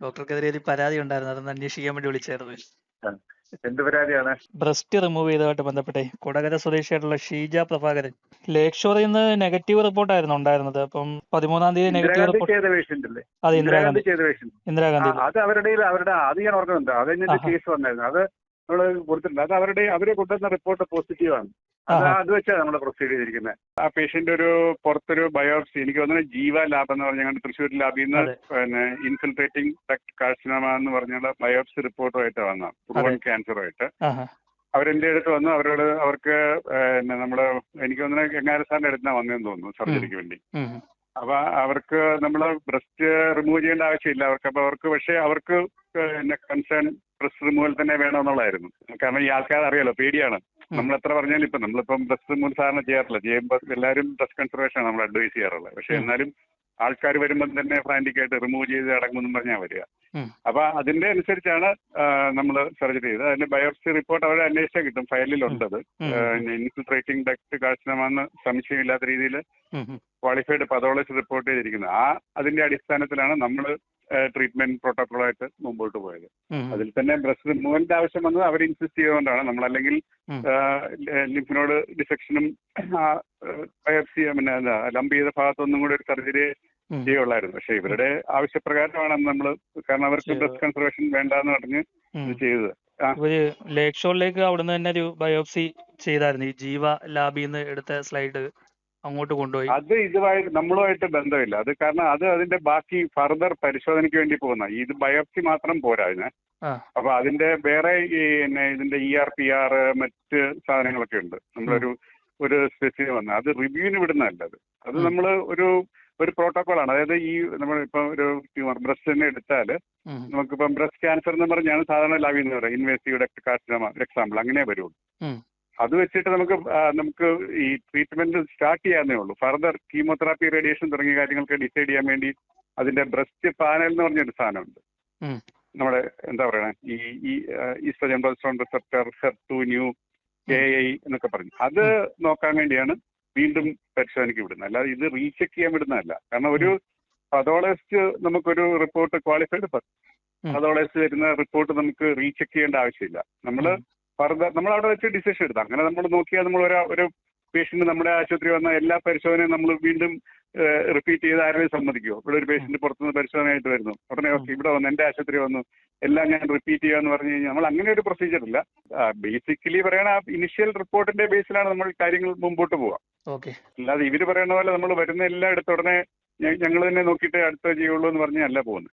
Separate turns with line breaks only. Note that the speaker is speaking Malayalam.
ഡോക്ടർക്കെതിരെ ഒരു പരാതി ഉണ്ടായിരുന്നു, അതൊന്ന് അന്വേഷിക്കാൻ വേണ്ടി വിളിച്ചായിരുന്നു.
ആ. എന്ത് പരാതിയാണ്?
ബ്രസ്റ്റ് റിമൂവ് ചെയ്തതായിട്ട് ബന്ധപ്പെട്ടേ കൊടകര സ്വദേശിയായിട്ടുള്ള ഷീജ പ്രഭാകരൻ ലേക്ക് ഷോറിൽ നിന്ന് നെഗറ്റീവ് റിപ്പോർട്ടായിരുന്നു ഉണ്ടായിരുന്നത്. അപ്പം 13-ാം തീയതി നെഗറ്റീവ്
ഇന്ദിരാഗാന്ധി
റിപ്പോർട്ട്.
ചെയ്ത പേഷ്യന്റ് അല്ലേ?
അതെ,
ഇന്ദിരാഗാന്ധി ചെയ്ത പേഷ്യന്റ്.
ഇന്ദിരാഗാന്ധി.
അത് അവരുടെ അത് ഞാൻ ഓർക്കുന്നുണ്ട്. അത് കഴിഞ്ഞിട്ട് കേസ് വന്നായിരുന്നു. അത് നമ്മൾ കൊടുത്തിട്ടുണ്ട്. അത് അവരെ കൊണ്ടുവന്ന റിപ്പോർട്ട് പോസിറ്റീവാണ്. അത് വെച്ചാണ് നമ്മൾ പ്രൊസീഡ് ചെയ്തിരിക്കുന്നത്. ആ പേഷ്യന്റ് ഒരു പുറത്തൊരു ബയോപ്സി, എനിക്ക് തോന്നുന്നത് ജീവ ലാബ് എന്ന് പറഞ്ഞ തൃശ്ശൂർ ലാബിൽ നിന്ന് പിന്നെ ഇൻഫിൽട്രേറ്റിംഗ് ഡക്ട് കാർസിനോമ എന്ന് പറഞ്ഞുള്ള ബയോപ്സി റിപ്പോർട്ടുമായിട്ട് വന്ന പ്രൂവൺ ക്യാൻസറുമായിട്ട് അവരെന്റെ അടുത്ത് വന്നു. അവർക്ക് നമ്മുടെ എനിക്ക് തോന്നുന്നത് ഗംഗാര സാറിന്റെ അടുത്താണ് വന്നതെന്ന് തോന്നുന്നു സർജറിക്ക് വേണ്ടി. അപ്പൊ അവർക്ക് നമ്മൾ ബ്രസ്റ്റ് റിമൂവ് ചെയ്യേണ്ട ആവശ്യമില്ല അവർക്ക് പക്ഷേ അവർക്ക് കൺസേൺ ബ്രസ്റ്റ് റിമൂവൽ തന്നെ വേണമെന്നുള്ളതായിരുന്നു. കാരണം ഈ ആൾക്കാർ അറിയാലോ, പേടിയാണ്. നമ്മൾ എത്ര പറഞ്ഞാലും നമ്മളിപ്പം ബ്രസ്റ്റ് റിമൂവൽ സാധാരണ ചെയ്യാറില്ല. ചെയ്യുമ്പോൾ എല്ലാവരും ബ്രസ്റ്റ് കൺസർവേഷൻ ആണ് നമ്മൾ അഡ്വൈസ് ചെയ്യാറുള്ളത്. പക്ഷെ എന്നാലും ആൾക്കാർ വരുമ്പോൾ തന്നെ ഫ്രാൻറ്റിക് ആയിട്ട് റിമൂവ് ചെയ്ത് അടങ്ങുമെന്നും പറഞ്ഞാൽ വരിക. അപ്പൊ അതിന്റെ അനുസരിച്ചാണ് നമ്മൾ സർജറി ചെയ്തത്. അതിന്റെ ബയോപ്സി റിപ്പോർട്ട് അവരെ അന്വേഷിച്ചാൽ കിട്ടും, ഫയലിലുണ്ടത്. ഇൻഫിൽട്രേറ്റിംഗ് ഡക്ട് കാർസിനോമ സംശയമില്ലാത്ത രീതിയിൽ ക്വാളിഫൈഡ് പതോളജിസ്റ്റ് റിപ്പോർട്ട് ചെയ്തിരിക്കുന്നത്. അതിന്റെ അടിസ്ഥാനത്തിലാണ് നമ്മൾ ട്രീറ്റ്മെന്റ് പ്രോട്ടോക്കോളായിട്ട് മുമ്പോട്ട് പോയത്. അതിൽ തന്നെ ബ്രസ്റ്റ് റിമൂവലിന്റെ ആവശ്യം വന്നത് അവർ ഇൻസിസ്റ്റ് ചെയ്തുകൊണ്ടാണ്. നമ്മളല്ലെങ്കിൽ ലിംഫിനോഡ് ഡിസെക്ഷനും ബയോപ്സി ലംബ് ചെയ്ത ഭാഗത്തൊന്നും കൂടെ ഒരു സർജറി ചെയ്യുള്ളായിരുന്നു. പക്ഷെ ഇവരുടെ ആവശ്യപ്രകാരമാണ് നമ്മൾ, കാരണം അവർക്ക് ബ്രസ്റ്റ് കൺസർവേഷൻ വേണ്ടെന്ന് പറഞ്ഞ് ഇത് ചെയ്തത്.
ലേക്ക് ഷോറിലേക്ക് അവിടുന്ന് തന്നെ ഒരു ബയോപ്സി ചെയ്തായിരുന്നു. ഈ ജീവ ലാബിൽ നിന്ന് എടുത്ത സ്ലൈഡ് അങ്ങോട്ട് കൊണ്ടുപോയി.
അത് ഇതുമായിട്ട് നമ്മളുമായിട്ട് ബന്ധമില്ല. അത് കാരണം അതിന്റെ ബാക്കി ഫർദർ പരിശോധനയ്ക്ക് വേണ്ടി പോകുന്ന ഇത് ബയോപ്സി മാത്രം പോരാ അതിന്. അപ്പൊ അതിന്റെ വേറെ ഇതിന്റെ ERPR മറ്റ് സാധനങ്ങളൊക്കെ ഉണ്ട്. നമ്മളൊരു സ്പെസിഫിക് വന്ന അത് റിവ്യൂവിന് വിടുന്നതല്ല. അത് നമ്മൾ ഒരു പ്രോട്ടോകോളാണ്. അതായത് ഈ നമ്മളിപ്പോ ഒരു ട്യൂമർ ബ്രസ്റ്റ് തന്നെ എടുത്താൽ നമുക്കിപ്പം ബ്രസ്റ്റ് ക്യാൻസർ എന്ന് പറഞ്ഞാണ് സാധാരണ ലാബിൽ നിന്ന് പറയുക. ഇൻവേസീവ് ഡക്ട് കാർസിനോമ എക്സാമ്പിൾ അങ്ങനെ വരുള്ളൂ. അത് വെച്ചിട്ട് നമുക്ക് ഈ ട്രീറ്റ്മെന്റ് സ്റ്റാർട്ട് ചെയ്യാന്നേ ഉള്ളൂ. ഫർദർ കീമോതെറാപ്പി, റേഡിയേഷൻ തുടങ്ങിയ കാര്യങ്ങൾക്ക് ഡിസൈഡ് ചെയ്യാൻ വേണ്ടി അതിന്റെ ബ്രസ്റ്റ് പാനൽ എന്ന് പറഞ്ഞൊരു സാധനമുണ്ട്. നമ്മുടെ എന്താ പറയണേ, ഈ oestrogen progesterone receptor HER2 new KI എന്നൊക്കെ പറഞ്ഞു അത് നോക്കാൻ വേണ്ടിയാണ് വീണ്ടും പരിശോധനയ്ക്ക് വിടുന്നത്. അല്ലാതെ ഇത് റീചെക്ക് ചെയ്യാൻ വിടുന്നതല്ല. കാരണം ഒരു പതോളജിസ്റ്റ് നമുക്കൊരു റിപ്പോർട്ട്, ക്വാളിഫൈഡ് പതോളജിസ്റ്റ് തരുന്ന റിപ്പോർട്ട് നമുക്ക് റീചെക്ക് ചെയ്യേണ്ട ആവശ്യമില്ല. നമ്മൾ അവിടെ വെച്ച് ഡിസിഷൻ എടുത്താൽ അങ്ങനെ നമ്മൾ നോക്കിയാൽ നമ്മൾ ഒരു പേഷ്യന്റ് നമ്മുടെ ആശുപത്രി വന്ന എല്ലാ പരിശോധനയും നമ്മൾ വീണ്ടും റിപ്പീറ്റ് ചെയ്ത് ആരെയും സമ്മതിക്കുമോ? ഇവിടെ ഒരു പേഷ്യന്റ് പുറത്തുനിന്ന് പരിശോധനയായിട്ട് വരുന്നു, ഉടനെ ഓക്കെ ഇവിടെ വന്നു എൻ്റെ ആശുപത്രി വന്നു എല്ലാം ഞാൻ റിപ്പീറ്റ് ചെയ്യുക എന്ന് പറഞ്ഞു കഴിഞ്ഞാൽ നമ്മൾ അങ്ങനെ ഒരു പ്രൊസീജിയർ ഇല്ല. ബേസിക്കലി പറയണ ഇനിഷ്യൽ റിപ്പോർട്ടിന്റെ ബേസിലാണ് നമ്മൾ കാര്യങ്ങൾ മുമ്പോട്ട് പോവുക. അല്ലാതെ ഇവര് പറയുന്ന പോലെ നമ്മൾ വരുന്ന എല്ലായിടത്തും ഉടനെ ഞങ്ങൾ തന്നെ നോക്കിയിട്ട് അടുത്ത ചെയ്യുള്ളൂ എന്ന് പറഞ്ഞല്ല പോകുന്നത്.